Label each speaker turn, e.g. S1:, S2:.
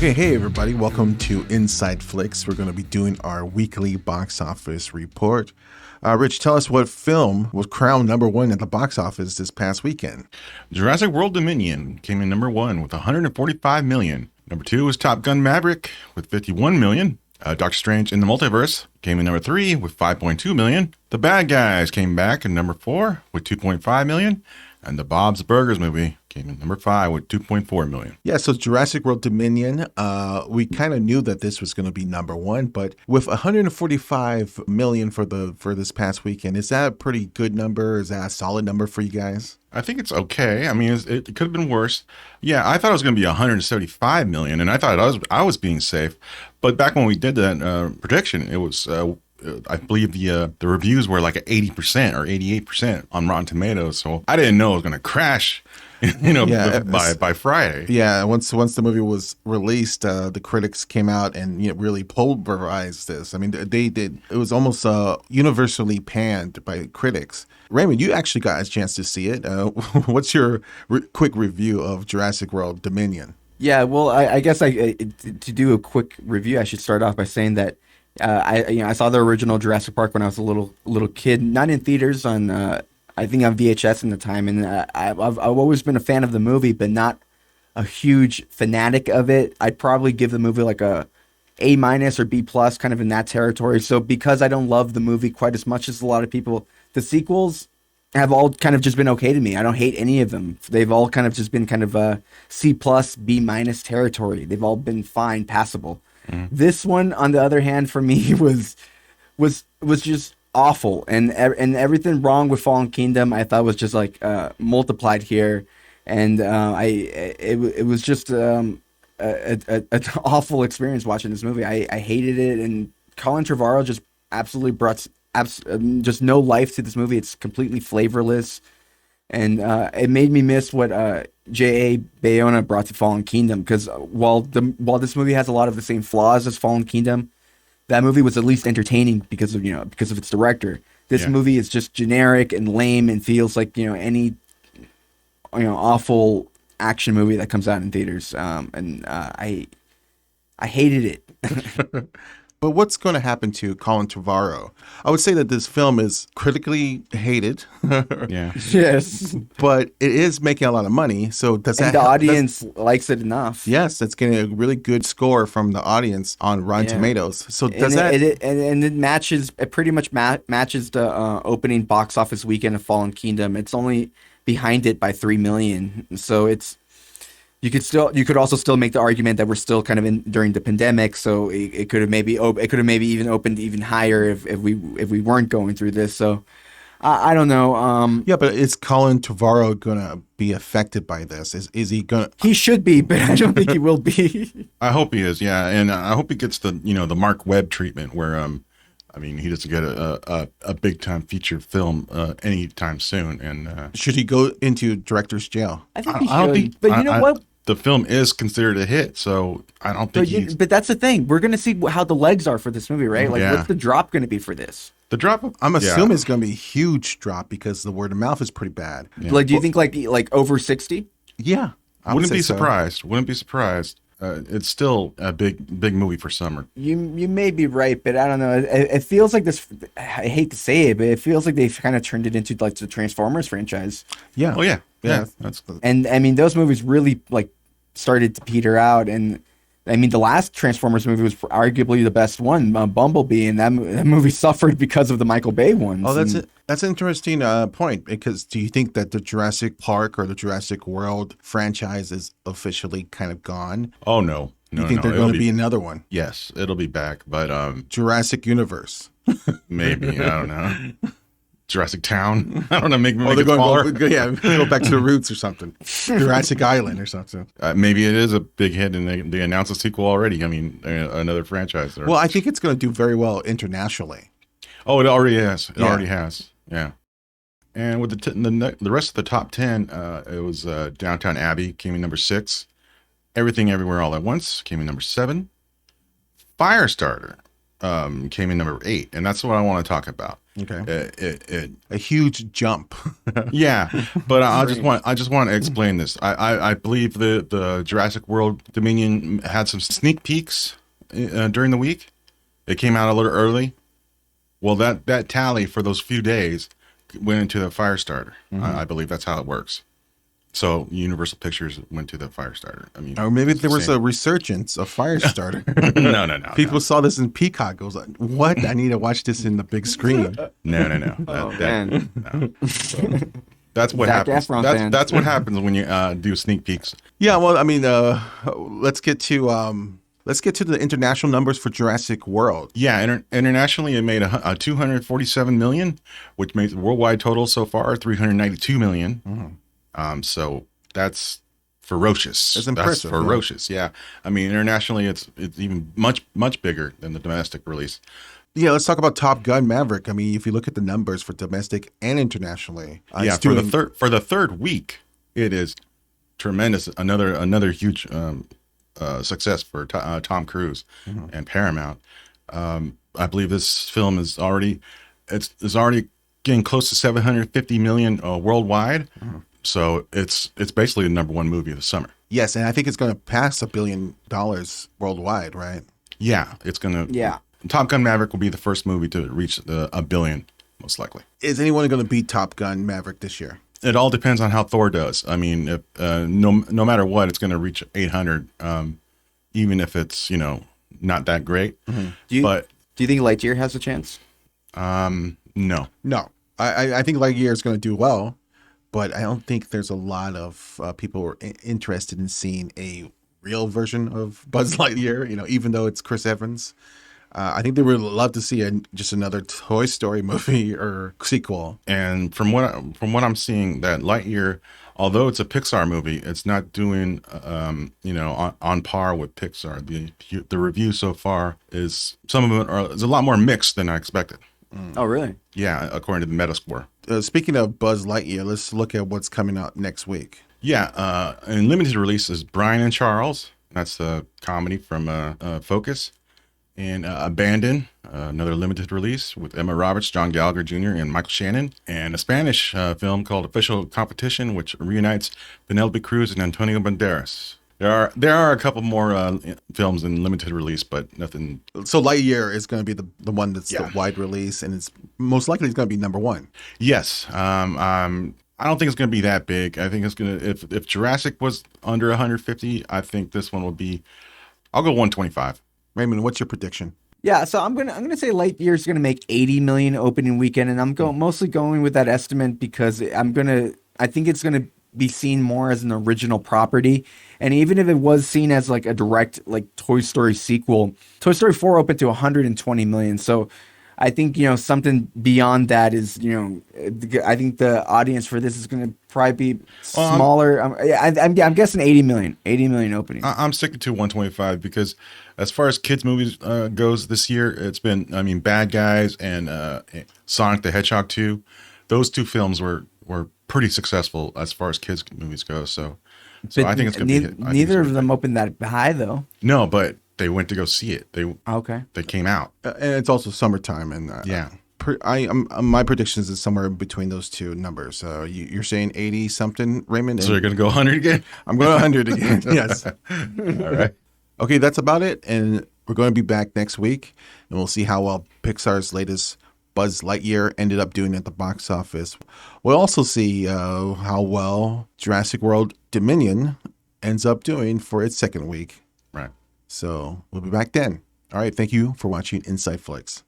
S1: Okay, hey everybody, welcome to InsideFlix. We're going to be doing our weekly box office report. Rich, tell us what film was crowned number one at the box office this past weekend.
S2: Jurassic World Dominion came in number one with 145 million. Number two was Top Gun Maverick with 51 million. Doctor Strange in the Multiverse came in number three with 5.2 million. The Bad Guys came back in number four with 2.5 million. And the Bob's Burgers movie came in number 5 with 2.4 million.
S1: Yeah, so Jurassic World Dominion, we kind of knew that this was going to be number one, but with 145 million for this past weekend, is that a pretty good number? Is that a solid number for you guys?
S2: I think it's okay. I mean, it could have been worse. Yeah, I thought it was going to be 175 million, and I thought I was being safe. But back when we did that prediction, it was I believe the reviews were like 80% or 88% on Rotten Tomatoes. So I didn't know it was going to crash, by Friday.
S1: Yeah, once the movie was released, the critics came out and really pulverized this. I mean, they did. It was almost universally panned by critics. Raymond, you actually got a chance to see it. What's your quick review of Jurassic World Dominion?
S3: Yeah, well, I guess to do a quick review, I should start off by saying that I saw the original Jurassic Park when I was a little kid, not in theaters, on I think on VHS in the time, and I've always been a fan of the movie, but not a huge fanatic of it. I'd probably give the movie like a A- or B+, kind of in that territory. So because I don't love the movie quite as much as a lot of people, the sequels have all kind of just been okay to me. I don't hate any of them. They've all kind of just been kind of C+, B- territory. They've all been fine, passable. Mm-hmm. This one, on the other hand, for me was just awful, and everything wrong with Fallen Kingdom I thought was just like multiplied here, and it was just an awful experience watching this movie. I hated it, and Colin Trevorrow just absolutely brought just no life to this movie. It's completely flavorless, and it made me miss what J.A. Bayona brought to Fallen Kingdom, because while this movie has a lot of the same flaws as Fallen Kingdom, that movie was at least entertaining because of its director. This movie is just generic and lame and feels like any awful action movie that comes out in theaters. And I hated it.
S1: But what's going to happen to Colin Trevorrow? I would say that this film is critically hated.
S2: Yeah.
S3: Yes.
S1: But it is making a lot of money. So does that
S3: the audience likes it enough?
S1: Yes, that's getting a really good score from the audience on Rotten Tomatoes. So does
S3: it matches? It pretty much matches the opening box office weekend of Fallen Kingdom. It's only behind it by 3 million. So it's. You could also still make the argument that we're still kind of during the pandemic, so it could have maybe even opened even higher if we weren't going through this. So I don't know.
S1: Yeah, but is Colin Trevorrow gonna be affected by this? Is he gonna?
S3: He should be, but I don't think he will be.
S2: I hope he is. Yeah, and I hope he gets the the Mark Webb treatment where he doesn't get a big time feature film anytime soon. And
S1: should he go into director's jail?
S3: I think he should. But you know what?
S2: The film is considered a hit, so I don't think
S3: But that's the thing. We're going to see how the legs are for this movie, right? Like, what's the drop going to be for this?
S2: The drop?
S1: I'm assuming it's going to be a huge drop because the word of mouth is pretty bad.
S3: Yeah. Like, do you think like over 60?
S1: Yeah.
S2: Wouldn't be surprised. Wouldn't be surprised. It's still a big movie for summer.
S3: You may be right, but I don't know. It feels like this. I hate to say it, but it feels like they've kind of turned it into like the Transformers franchise.
S1: Yeah.
S2: Oh yeah. Yeah.
S3: And I mean, those movies really like started to peter out, and I mean, the last Transformers movie was arguably the best one, Bumblebee, and that movie suffered because of the Michael Bay ones.
S1: Oh, that's an interesting point, because do you think that the Jurassic Park or the Jurassic World franchise is officially kind of gone?
S2: Oh, no.
S1: You think there's going to be another one?
S2: Yes, it'll be back, but...
S1: Jurassic Universe.
S2: Maybe, I don't know. Jurassic Town. I don't know. Make
S1: they're
S2: it smaller.
S1: Go back to the roots or something. Jurassic Island or something.
S2: Maybe it is a big hit, and they announced a sequel already. I mean, another franchise.
S1: Well, I think it's going to do very well internationally.
S2: Oh, it already has. It already has. Yeah. And with the rest of the top 10, it was Downton Abbey came in number 6. Everything Everywhere All at Once came in number 7. Firestarter came in number 8, and that's what I want to talk about.
S1: Okay.
S2: It
S1: A huge jump.
S2: yeah, but I just want to explain this. I believe the Jurassic World Dominion had some sneak peeks during the week. It came out a little early. Well, that tally for those few days went into the Firestarter. I believe that's how it works. So Universal Pictures went to the Firestarter. I mean,
S1: Or maybe there was a resurgence of Firestarter.
S2: no.
S1: People saw this in Peacock. It was like, what? I need to watch this in the big screen.
S2: No.
S3: Man.
S2: No. So, that's what
S3: Zac
S2: happens.
S3: Efron fan.
S2: That's what happens when you do sneak peeks.
S1: Yeah, well, I mean, let's get to the international numbers for Jurassic World.
S2: Yeah, internationally it made a 247 million, which makes the worldwide total so far 392 million. So that's ferocious.
S1: That's impressive.
S2: That's ferocious. Yeah. I mean, internationally it's even much bigger than the domestic release.
S1: Yeah, let's talk about Top Gun Maverick. I mean, if you look at the numbers for domestic and internationally,
S2: Yeah,
S1: it's
S2: for
S1: doing-
S2: the third week, it is tremendous. Another huge success for Tom Cruise and Paramount. I believe this film is already getting close to 750 million worldwide. So it's basically the number one movie of the summer.
S1: Yes, and I think it's going to pass $1 billion worldwide, right?
S2: Yeah, it's gonna.
S3: Yeah.
S2: Top Gun Maverick will be the first movie to reach $1 billion, most likely.
S1: Is anyone going to beat Top Gun Maverick this year?
S2: It all depends on how Thor does. I mean, if, no matter what, it's going to reach 800, even if it's not that great.
S3: Do you think Lightyear has a chance?
S2: No.
S1: No. I think Lightyear is going to do well, but I don't think there's a lot of people who are interested in seeing a real version of Buzz Lightyear, even though it's Chris Evans. I think they would love to see just another Toy Story movie or sequel.
S2: And from what I'm seeing, that Lightyear, although it's a Pixar movie, it's not doing on par with Pixar. The review so far is some of it is a lot more mixed than I expected.
S3: Oh, really?
S2: Yeah, according to the Metascore.
S1: Speaking of Buzz Lightyear, let's look at what's coming out next week.
S2: Yeah, in limited release is Brian and Charles. That's a comedy from Focus. And Abandon, another limited release with Emma Roberts, John Gallagher Jr., and Michael Shannon. And a Spanish film called Official Competition, which reunites Penelope Cruz and Antonio Banderas. There are a couple more films in limited release, but nothing.
S1: So Lightyear is going to be the one that's the wide release, and it's most likely it's going to be number one.
S2: Yes. I don't think it's going to be that big. I think it's going to, if Jurassic was under 150, I think this one will be, I'll go 125.
S1: Raymond, what's your prediction?
S3: Yeah, so I'm gonna say Lightyear's gonna make 80 million opening weekend, and I'm mostly going with that estimate because I think it's gonna be seen more as an original property, and even if it was seen as like a direct like Toy Story sequel, Toy Story 4 opened to 120 million, so I think something beyond that is I think the audience for this is gonna probably be smaller. I'm guessing 80 million opening.
S2: I'm sticking to 125 because as far as kids movies goes this year, it's been Bad Guys and Sonic the Hedgehog 2. Those two films were pretty successful as far as kids movies go. So I think it's going to be
S3: neither of them opened that high though.
S2: No, but they went to go see it. They came out,
S1: and it's also summertime, and my predictions is somewhere between those two numbers. You're saying 80 something, Raymond?
S2: So you're going to go 100 again?
S1: I'm going 100 again. Yes.
S2: All right.
S1: Okay, that's about it, and we're going to be back next week, and we'll see how well Pixar's latest Buzz Lightyear ended up doing at the box office. We'll also see how well Jurassic World Dominion ends up doing for its second week.
S2: Right.
S1: So we'll be back then. All right, thank you for watching InsideFlix.